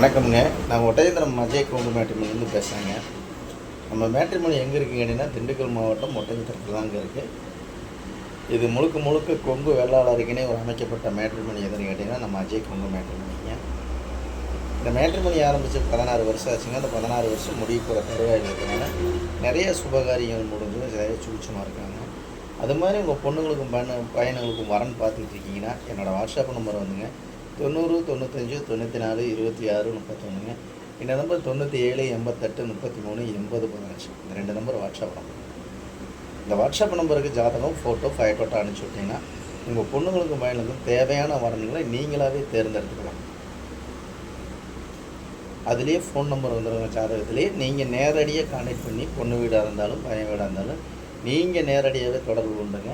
வணக்கம்ங்க. நான் ஒட்டஞ்சத்திரம் அஜய் கொங்கு மேட்ரிமோனிலேருந்து பேசுகிறேங்க. நம்ம மேட்ரிமோனி எங்கே இருக்குங்க அப்படின்னா, திண்டுக்கல் மாவட்டம் ஒட்டஞ்சத்திரத்தில் தாங்க இருக்குது. இது முழுக்க முழுக்க கொங்கு வெள்ளாளருக்குனே ஒரு அமைக்கப்பட்ட மேட்ரிமோனி எதுன்னு கேட்டிங்கன்னா, நம்ம அஜய் கொங்கு மேட்ரிமோனிங்க. இந்த மேட்ரிமோனி ஆரம்பித்து 16 வருஷம் ஆச்சுங்க. அந்த 16 வருஷம் முடிவு போகிற தருவாயில் இருக்கிறனால நிறைய சுபகாரியங்கள் முடிஞ்சு நிறைய சூட்சமாக இருக்காங்க. அது மாதிரி உங்கள் பொண்ணுங்களுக்கும் பையனுங்களுக்கும் வரன்னு பார்த்துட்டு இருக்கீங்கன்னா, என்னோடய வாட்ஸ்அப் நம்பர் வந்துங்க 90 95 94 26 31ங்க. இந்த நம்பர் 97 88 33 80 15. இந்த 2 நம்பர் வாட்ஸ்அப் நம்பர். இந்த வாட்ஸ்அப் நம்பருக்கு ஜாதகம், ஃபோட்டோ, ஃபைட்டோட்டோ அனுப்பிச்சி விட்டிங்கன்னா உங்கள் பொண்ணுங்களுக்கும் பையனுக்கும் தேவையான வரன்களை நீங்களாகவே தேர்ந்தெடுத்துக்கலாம். அதுலேயே ஃபோன் நம்பர் வந்துடுங்க. ஜாதகத்திலே நீங்கள் நேரடியாக கான்டெக்ட் பண்ணி பொண்ணு வீடாக இருந்தாலும் பையன் வீடாக இருந்தாலும் நீங்கள் நேரடியாகவே தொடர்பு கொண்டுங்க.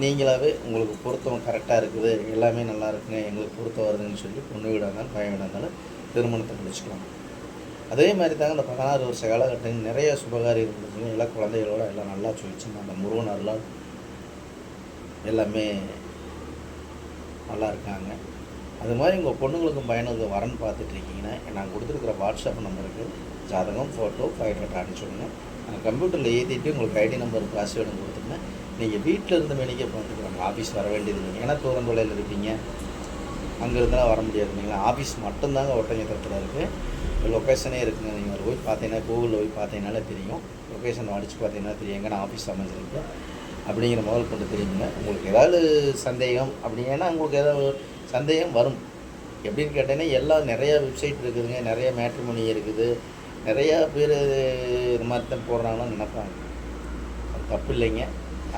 நீங்களாகவே உங்களுக்கு பொருத்தம் கரெக்டாக இருக்குது, எல்லாமே நல்லா இருக்குங்க, எங்களுக்கு பொருத்தம் வருதுன்னு சொல்லி பொண்ணு வீடாக இருந்தாலும் பையன் வீடாக இருந்தாலும் திருமணத்தை முடிச்சுக்கலாம். அதே மாதிரி தாங்க இந்த 16 வருஷ காலகட்டம் நிறைய சுபகாரியம் முடிஞ்சுங்க. எல்லாம் குழந்தைகளோட எல்லாம் நல்லா சொல்லிச்சுங்க. அந்த முருகனெல்லாம் எல்லாமே நல்லா இருக்காங்க. அது மாதிரி உங்கள் பொண்ணுங்களுக்கும் பையனுக்கும் வரன்னு பார்த்துட்ருக்கீங்கன்னா, நான் கொடுத்துருக்குற வாட்ஸ்அப் நம்பருக்கு ஜாதகம், ஃபோட்டோ, ஃபைட்டோட்டோ அனுப்பிச்சுடுங்க. நான் கம்ப்யூட்டரில் ஏற்றிட்டு உங்களுக்கு ஐடி நம்பர் பாஸ்வேர்டும் கொடுத்துருங்க. நீங்கள் வீட்டில் இருந்து மேனிக்கே பார்த்துக்கலாம். ஆஃபீஸ் வர வேண்டியது இல்லைங்க. ஏன்னா தூரந்தொலையில் இருப்பீங்க, அங்கே இருந்தாலும் வர முடியாது இல்லைங்களா. ஆஃபீஸ் மட்டும்தாங்க ஒட்டஞ்சத்திரத்தில் இருக்குது. லொக்கேஷனே இருக்குங்க. நீங்கள் போய் பார்த்தீங்கன்னா, கூகுளில் போய் பார்த்தீங்கன்னாலே தெரியும். லொக்கேஷன் அடித்து பார்த்தீங்கன்னா தெரியும் எங்கன்னா ஆஃபீஸ் அமைஞ்சிருக்கு அப்படிங்கிற முதல் கொண்டு தெரியுங்க. உங்களுக்கு ஏதாவது சந்தேகம் அப்படின்னா உங்களுக்கு ஏதாவது சந்தேகம் வரும். எப்படின்னு கேட்டீங்கன்னா, எல்லாம் நிறையா வெப்சைட் இருக்குதுங்க, நிறைய மேட்ரிமோனி இருக்குது, நிறையா பேர் இது மாதிரி தான் போடுறாங்கன்னு நினைப்பாங்க. அது தப்பு இல்லைங்க,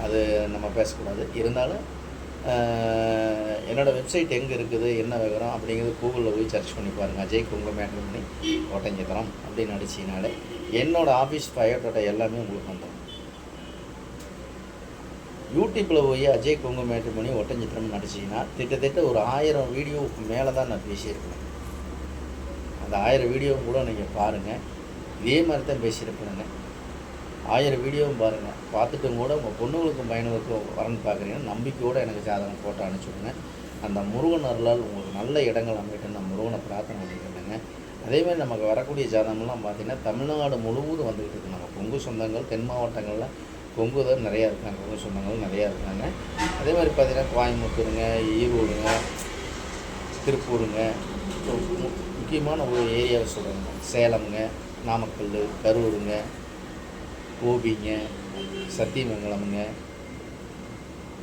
அது நம்ம பேசக்கூடாது. இருந்தாலும் என்னோடய வெப்சைட் எங்கே இருக்குது, என்ன விவரம் அப்படிங்கிறது கூகுளில் போய் சர்ச் பண்ணி பாருங்கள். அஜய் கொங்கு மேட்ரிமோனி ஒட்டஞ்சத்திரம் அப்படின்னு அடிச்சினாலே என்னோடய ஆஃபீஸ் பயோட்டோட்டா எல்லாமே உங்களுக்கு வந்துடும். யூடியூப்பில் போய் அஜய் கொங்கு மேட்ரிமோனி ஒட்டஞ்சத்திரம்னு நடிச்சிங்கன்னா கிட்டத்தட்ட ஒரு 1000 வீடியோவுக்கு மேலே தான் நான் பேசியிருப்பேன். அந்த 1000 வீடியோவும் கூட நீங்கள் பாருங்கள். இதே மாதிரி தான் பேசியிருப்பேங்க. 1000 வீடியோவும் பாருங்கள். பார்த்துட்டும் கூட உங்கள் பொண்ணுங்களுக்கும் பையனுக்கும் வரன்னு பார்க்குறீங்கன்னா நம்பிக்கையோடு எனக்கு ஜாதகம் ஃபோட்டோ அனுப்பிச்சுடுங்க. அந்த முருகன் அருளால் உங்களுக்கு நல்ல இடங்கள் அமைட்டு நான் முருகனை பிரார்த்தனை பண்ணிக்கிறேங்க. அதேமாதிரி நமக்கு வரக்கூடிய ஜாதகம்லாம் பார்த்திங்கன்னா தமிழ்நாடு முழுவதும் வந்துக்கிட்டு இருக்குது. நம்ம கொங்கு சொந்தங்கள் தென் மாவட்டங்களில் கொங்கு தான் நிறையா இருக்காங்க, கொங்கு சொந்தங்கள் நிறையா இருக்காங்க. அதே மாதிரி பார்த்திங்கன்னா கோயம்புத்தூருங்க, ஈரோடுங்க, திருப்பூருங்க, முக்கியமான ஒரு ஏரியாவை சொல்கிறேங்க, சேலம்ங்க, நாமக்கல், கரூருங்க, கோபிங்க, சத்தியமங்கலமுங்க,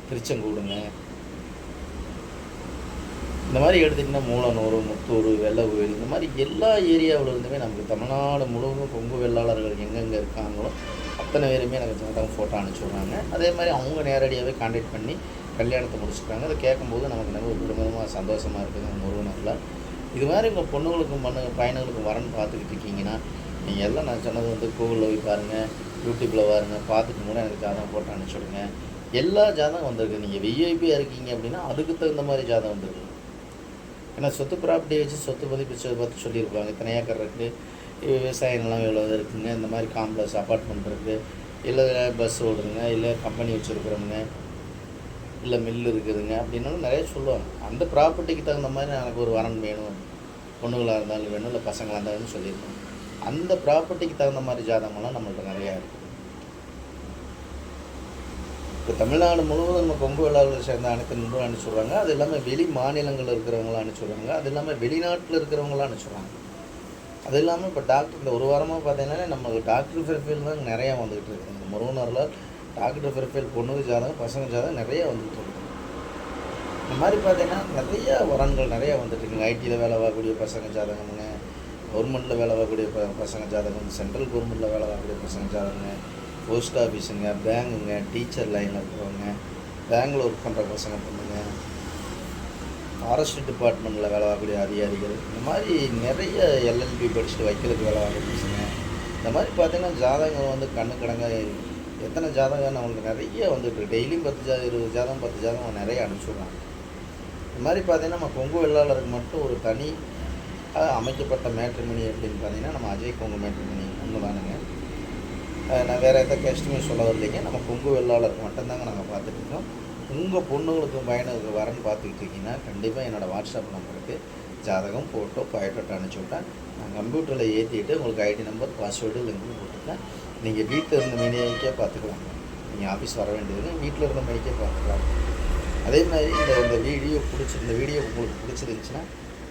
திருச்செங்கோடுங்க, இந்த மாதிரி எடுத்திங்கன்னா மூலனூர், முத்தூர், வெள்ளகோவில், இந்த மாதிரி எல்லா ஏரியாவில் இருந்துமே நமக்கு தமிழ்நாடு முழுவதும் கொங்கு வெள்ளாளர்கள் எங்கெங்கே இருக்காங்களோ அத்தனை பேருமே எனக்கு ஜாதகம் ஃபோட்டோ அனுப்பிச்சுடுறாங்க. அதே மாதிரி அவங்க நேரடியாகவே கான்டாக்ட் பண்ணி கல்யாணத்தை முடிச்சுக்கிறாங்க. அதை கேட்கும்போது நமக்கு நம்ம ஒரு விதமாக சந்தோஷமாக இருக்குதுங்க. முருகனெல்லாம் இது மாதிரி உங்கள் பொண்ணுங்களுக்கும் பையனுங்களுக்கும் வரன்னு பார்த்துக்கிட்டு இருக்கீங்கன்னா, நீங்கள் எல்லாம் நான் சொன்னது வந்து கூகுளில் போய் பாருங்கள், யூடியூப்பில் பாருங்கள். பார்த்துட்டு கூட எனக்கு ஜாதகம் போட்டு அனுப்பிச்சுடுங்க. எல்லா ஜாதகம் வந்திருக்கு. நீங்கள் விஐபியாக இருக்கீங்க அப்படின்னா அதுக்கு தகுந்த மாதிரி ஜாதகம் வந்துருக்கு. ஏன்னா சொத்து ப்ராப்பர்ட்டியை வச்சு சொத்து மதிப்பு பார்த்து சொல்லியிருப்பாங்க. இத்தனை ஏக்கர் இருக்குது, விவசாய நிலம் எவ்வளோ இருக்குங்க, இந்த மாதிரி காம்ப்ளெக்ஸ் அப்பார்ட்மெண்ட் இருக்குது, இல்லை பஸ் ஓடுதுங்க, இல்லை கம்பெனி வச்சுருக்குறவங்க, இல்லை மில் இருக்குதுங்க அப்படின்னாலும் நிறைய சொல்லுவாங்க. அந்த ப்ராப்பர்ட்டிக்கு தகுந்த மாதிரி எனக்கு ஒரு வரன் வேணும், பொண்ணுங்களாக இருந்தாலும் வேணும், இல்லை பசங்களாக இருந்தாலும் சொல்லியிருப்பாங்க. அந்த ப்ராப்பர்ட்டிக்கு தகுந்த மாதிரி ஜாதகமெல்லாம் நம்மள்ட்ட நிறையா இருக்குது. இப்போ தமிழ்நாடு முழுவதும் நம்ம கொங்கு வெள்ளாளர்கள் சேர்ந்த அனைத்து நண்பர்களும் அனுப்பிச்சுடுறாங்க. அது இல்லாமல் வெளி மாநிலங்களில் இருக்கிறவங்களாம் அனுப்பிச்சுடுறாங்க. அது இல்லாமல் வெளிநாட்டில் இருக்கிறவங்களாம் அனுப்பிச்சுடுறாங்க. அது இல்லாமல் இப்போ டாக்டர் இந்த ஒரு வாரமாக பார்த்தீங்கன்னா நமக்கு டாக்டர் ஃபெர்ஃபைல் தான் நிறையா வந்துக்கிட்டு இருக்குது. இந்த முருகனரில் டாக்டர் ஃபெர்ஃபைல் பொண்ணுங்க ஜாதகம், பசங்க ஜாதகம் நிறையா வந்துகிட்டு இருக்குது. இந்த மாதிரி பார்த்தீங்கன்னா நிறையா வரன்கள் நிறையா வந்துட்டுருக்குங்க. ஐடியில் வேலை பார்க்கக்கூடிய பசங்க ஜாதகமுங்க, கவர்மெண்ட்டில் வேலை பார்க்கக்கூடிய பசங்க ஜாதகம், சென்ட்ரல் கவர்மெண்ட்டில் வேலை பார்க்கக்கூடிய பசங்க ஜாதகங்க, போஸ்ட் ஆஃபீஸுங்க, பேங்குங்க, டீச்சர் லைனில் இருக்கிறவங்க, பேங்கில் ஒர்க் பண்ணுற பசங்க பொண்ணுங்க, ஃபாரஸ்ட் டிபார்ட்மெண்ட்டில் வேலை பார்க்கக்கூடிய அதிகாரிகள், இந்த மாதிரி நிறைய எல்எல்பி படிச்சுட்டு வைக்கிறதுக்கு வேலை பார்க்குற பசங்க. இந்த மாதிரி பார்த்திங்கன்னா ஜாதகம் வந்து கண்ணுக்கடங்க எத்தனை ஜாதகம் நம்மளுக்கு நிறைய வந்துட்டு டெய்லியும் 10 ஜாதகம் 20 ஜாதகம் 10 ஜாதகம் நிறைய அனுப்பிச்சுடுறாங்க. இந்த மாதிரி பார்த்திங்கன்னா நம்ம கொங்கு வெள்ளாளருக்கு மட்டும் ஒரு தனி அமைக்கப்பட்ட மேட்ரிமோனி அப்படின்னு பார்த்தீங்கன்னா நம்ம அஜய் கொங்கு மேட்ரிமோனி ஒன்று தானுங்க. நான் வேறு எந்த கஷ்டமே சொல்ல வரலைங்க. நம்ம கொங்கு வெள்ளாளருக்கு மட்டும்தாங்க நாங்கள் பார்த்துட்ருக்கோம். உங்கள் பொண்ணுங்களுக்கும் பையனுக்கு வரன்னு பார்த்துக்கிட்டு இருக்கீங்கன்னா கண்டிப்பாக என்னோடய வாட்ஸ்அப் நம்பருக்கு ஜாதகம், ஃபோட்டோ, பயோடேட்டா அனுப்பிச்சி விட்டேன். நான் கம்ப்யூட்டரில் ஏற்றிட்டு உங்களுக்கு ஐடி நம்பர், பாஸ்வேர்டு, லிங்க் போட்டுருக்கேன். நீங்கள் வீட்டில் இருந்த மேனிக்கே பார்த்துக்கலாம். நீங்கள் ஆஃபீஸ் வர வேண்டியது வீட்டில் இருந்த மேனிக்கே பார்த்துக்கலாம். அதே மாதிரி இந்த வீடியோ உங்களுக்கு பிடிச்சிருந்துச்சுன்னா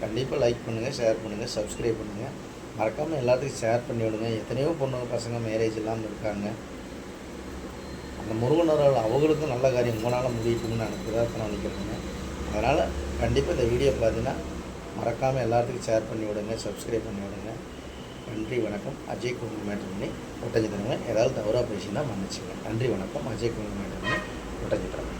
கண்டிப்பாக லைக் பண்ணுங்கள், ஷேர் பண்ணுங்கள், சப்ஸ்கிரைப் பண்ணுங்கள். மறக்காமல் எல்லாத்துக்கும் ஷேர் பண்ணி விடுங்க. எத்தனையோ பொண்ணுங்க பசங்க மேரேஜ் இல்லாமல் இருக்காங்க. அந்த முருகனரால் அவங்களுக்கும் நல்ல காரியம் உங்களால் முடியட்டும்னு நான் பிரார்த்தனை நினைக்கிறேங்க. அதனால் கண்டிப்பாக இந்த வீடியோ பார்த்தீங்கன்னா மறக்காமல் எல்லாத்துக்கும் ஷேர் பண்ணி விடுங்க, சப்ஸ்கிரைப் பண்ணி விடுங்க. நன்றி வணக்கம். அஜய் குமார் மேட்ரிமோனி ஒட்டஞ்சத்திரங்க. ஏதாவது தவறாக பேசினா மன்னிச்சுங்க. நன்றி வணக்கம். அஜய் குமார் மேட்ரிமோனி ஒட்டஞ்சத்திரம்.